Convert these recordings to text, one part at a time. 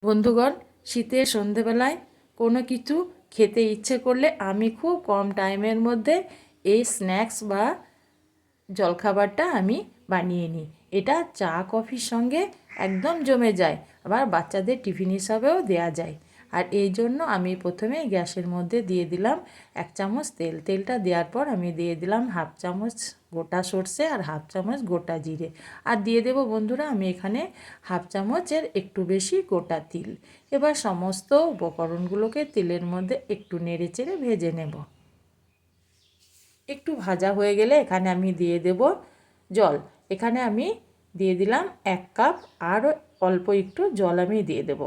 বন্ধুগণ, শীতের সন্ধেবেলায় কোনো কিছু খেতে ইচ্ছে করলে আমি খুব কম টাইমের মধ্যে এই স্ন্যাক্স বা জলখাবারটা আমি বানিয়ে নিই। এটা চা কফির সঙ্গে একদম জমে যায়, আবার বাচ্চাদের টিফিন হিসাবেও দেয়া যায়। আর এই জন্য আমি প্রথমে গ্যাসের মধ্যে দিয়ে দিলাম 1 চামচ তেল। তেলটা দেওয়ার পর আমি দিয়ে দিলাম 1/2 চামচ গোটা সর্ষে আর 1/2 চামচ গোটা জিরে। আর দিয়ে দেব বন্ধুরা আমি এখানে 1/2 চামচের একটু বেশি গোটা তিল। এবার সমস্ত উপকরণগুলোকে তেলের মধ্যে একটু নেড়ে চেড়ে ভেজে নেব। একটু ভাজা হয়ে গেলে এখানে আমি দিয়ে দেব জল। এখানে আমি দিয়ে দিলাম 1 কাপ, আর অল্প একটু জল আমি দিয়ে দেব।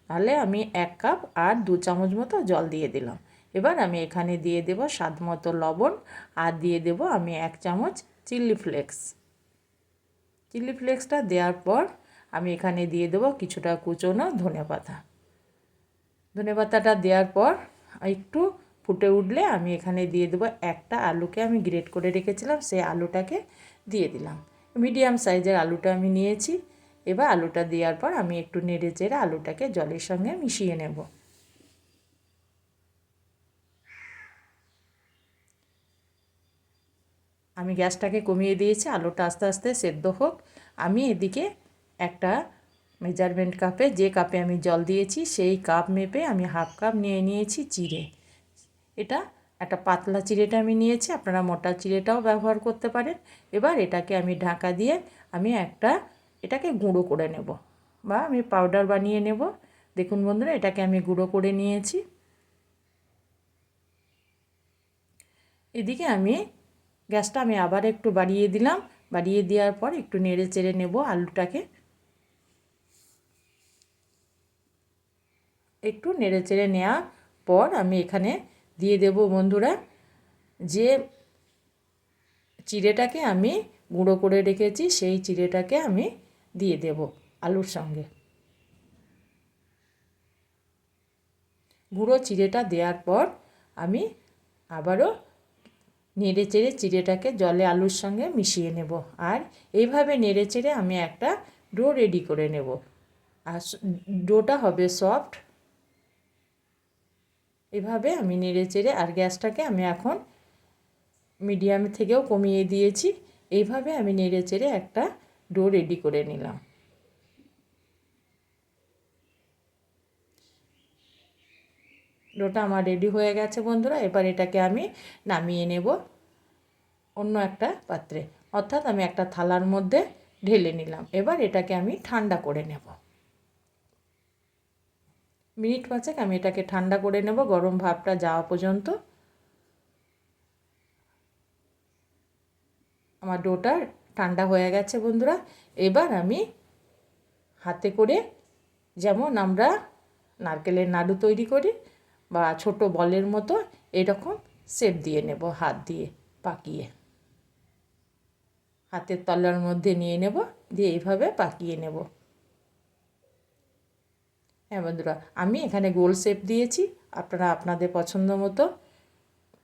তাহলে আমি 1 কাপ আর 2 চামচ মতো জল দিয়ে দিলাম। এবার আমি এখানে দিয়ে দেব স্বাদ মতো লবণ, আর দিয়ে দেব আমি 1 চামচ চিলি ফ্লেক্স। চিলি ফ্লেক্সটা দেওয়ার পর আমি এখানে দিয়ে দেব কিছুটা কুচনো ধনেপাতা। ধনেপাতাটা দেওয়ার পর একটু ফুটে উঠলে আমি এখানে দিয়ে দেবো একটা আলুকে আমি গ্রেট করে রেখেছিলাম, সেই আলুটাকে দিয়ে দিলাম। মিডিয়াম সাইজের আলুটা আমি নিয়েছি। এবার আলুটা দেওয়ার পর আমি একটু নেড়ে চেড়ে আলুটাকে জলের সঙ্গে মিশিয়ে নেব। আমি গ্যাসটাকে কমিয়ে দিয়েছি, আলুটা আস্তে আস্তে সেদ্ধ হোক। আমি এদিকে একটা মেজারমেন্ট কাপে, যে কাপে আমি জল দিয়েছি সেই কাপ মেপে আমি 1/2 কাপ নিয়ে নিয়েছি চিড়ে। এটা একটা পাতলা চিড়েটা আমি নিয়েছি, আপনারা মোটা চিড়েটাও ব্যবহার করতে পারেন। এবার এটাকে আমি ঢাকা দিয়ে আমি এটাকে গুঁড়ো করে নেব, বা আমি পাউডার বানিয়ে নেব। দেখুন বন্ধুরা, এটাকে আমি গুঁড়ো করে নিয়েছি। এদিকে আমি গ্যাসটা আমি আবার একটু বাড়িয়ে দিলাম। বাড়িয়ে দেওয়ার পর একটু নেড়ে চেড়ে নেব আলুটাকে। একটু নেড়ে চেড়ে নেওয়ার পর আমি এখানে দিয়ে দেব বন্ধুরা যে চিড়েটাকে আমি গুঁড়ো করে রেখেছি, সেই চিড়েটাকে আমি দিয়ে দেব আলুর সঙ্গে। গুঁড়ো চিড়েটা দেওয়ার পর আমি আবারও নেড়ে চেড়ে চিড়েটাকে জলে আলুর সঙ্গে মিশিয়ে নেব। আর এইভাবে নেড়ে চেড়ে আমি একটা ডো রেডি করে নেব। আর ডোটা হবে সফট। এভাবে আমি নেড়ে চেড়ে, আর গ্যাসটাকে আমি এখন মিডিয়াম থেকেও কমিয়ে দিয়েছি। এইভাবে আমি নেড়ে চেড়ে একটা ডো রেডি করে নিলাম। ডোটা আমার রেডি হয়ে গেছে বন্ধুরা। এবার এটাকে আমি নামিয়ে নেব অন্য একটা পাত্রে, অর্থাৎ আমি একটা থালার মধ্যে ঢেলে নিলাম। এবার এটাকে আমি ঠান্ডা করে নেব। মিনিট 5 আমি এটাকে ঠান্ডা করে নেব, গরম ভাবটা যাওয়া পর্যন্ত। আমার ডোটা ঠান্ডা হয়ে গেছে বন্ধুরা। এবার আমি হাতে করে, যেমন আমরা নারকেলের নাড়ু তৈরি করি বা ছোট বলের মতো, এরকম শেপ দিয়ে নেব হাত দিয়ে পাকিয়ে। হাতের তলার মধ্যে নিয়ে নেব, দিয়ে এইভাবে পাকিয়ে নেব। হ্যাঁ বন্ধুরা, আমি এখানে গোল শেপ দিয়েছি। আপনারা আপনাদের পছন্দ মতো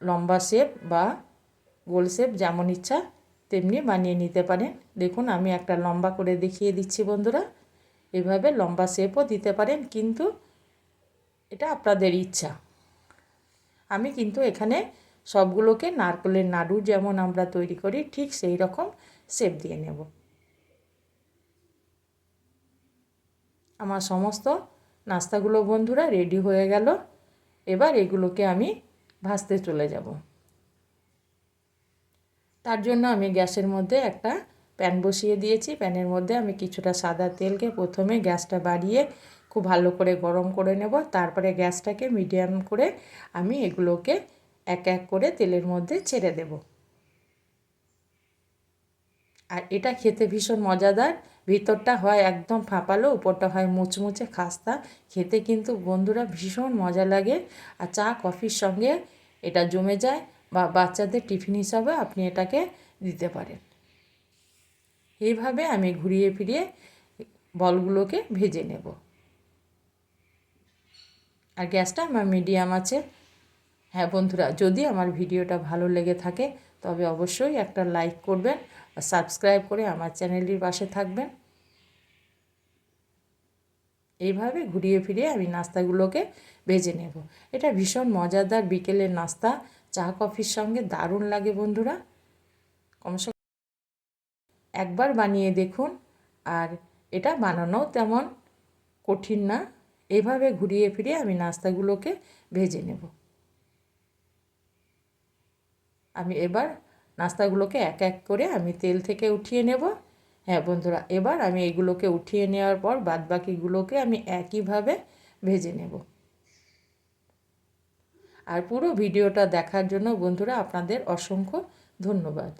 লম্বা শেপ বা গোল শেপ যেমন ইচ্ছা তেমনি বানিয়ে নিতে পারেন। দেখুন আমি একটা লম্বা করে দেখিয়ে দিচ্ছি বন্ধুরা। এভাবে লম্বা শেপও দিতে পারেন, কিন্তু এটা আপনাদের ইচ্ছা। আমি কিন্তু এখানে সবগুলোকে নারকেলের নাড়ু যেমন আমরা তৈরি করি ঠিক সেই রকম শেপ দিয়ে নেব। আমার সমস্ত নাস্তাগুলো বন্ধুরা রেডি হয়ে গেল। এবার এগুলোকে আমি ভাজতে চলে যাব। তার জন্য আমি গ্যাসের মধ্যে একটা প্যান বসিয়ে দিয়েছি। প্যানের মধ্যে আমি কিছুটা সাদা তেলকে প্রথমে গ্যাসটা বাড়িয়ে খুব ভালো করে গরম করে নেব। তারপরে গ্যাসটাকে মিডিয়াম করে আমি এগুলোকে এক এক করে তেলের মধ্যে ছেড়ে দেব। আর এটা খেতে ভীষণ মজাদার। ভিতরটা হয় একদম ফাঁপালো, উপরটা হয় মুচমুচে খাস্তা। খেতে কিন্তু বন্ধুরা ভীষণ মজা লাগে। আর চা কফির সঙ্গে এটা জমে যায়, বা বাচ্চাদের টিফিন হিসাবে আপনি এটাকে দিতে পারেন। এইভাবে আমি ঘুরিয়ে ফিরিয়ে বলগুলোকে ভেজে নেব। আর গ্যাসটা আমার মিডিয়াম আছে। হ্যাঁ বন্ধুরা, যদি আমার ভিডিওটা ভালো লেগে থাকে তবে অবশ্যই একটা লাইক করবেন আর সাবস্ক্রাইব করে আমার চ্যানেলটির পাশে থাকবেন। এইভাবে ঘুরিয়ে ফিরিয়ে আমি নাস্তাগুলোকে ভেজে নেব। এটা ভীষণ মজাদার বিকেলের নাস্তা, চা কফির সঙ্গে দারুণ লাগে বন্ধুরা। কমসে একবার বানিয়ে দেখুন। আর এটা বানানোও তেমন কঠিন না। এইভাবে ঘুরিয়ে ফিরিয়ে আমি নাস্তাগুলোকে ভেজে নেব। আমি এবার নাস্তাগুলোকে এক এক করে আমি তেল থেকে উঠিয়ে নেব। হ্যাঁ বন্ধুরা, এবার আমি এগুলোকে উঠিয়ে নেওয়ার পর বাদবাকিগুলোকে আমি একইভাবে ভেজে নেব। আর পুরো ভিডিওটা দেখার জন্য বন্ধুরা আপনাদের অসংখ্য ধন্যবাদ।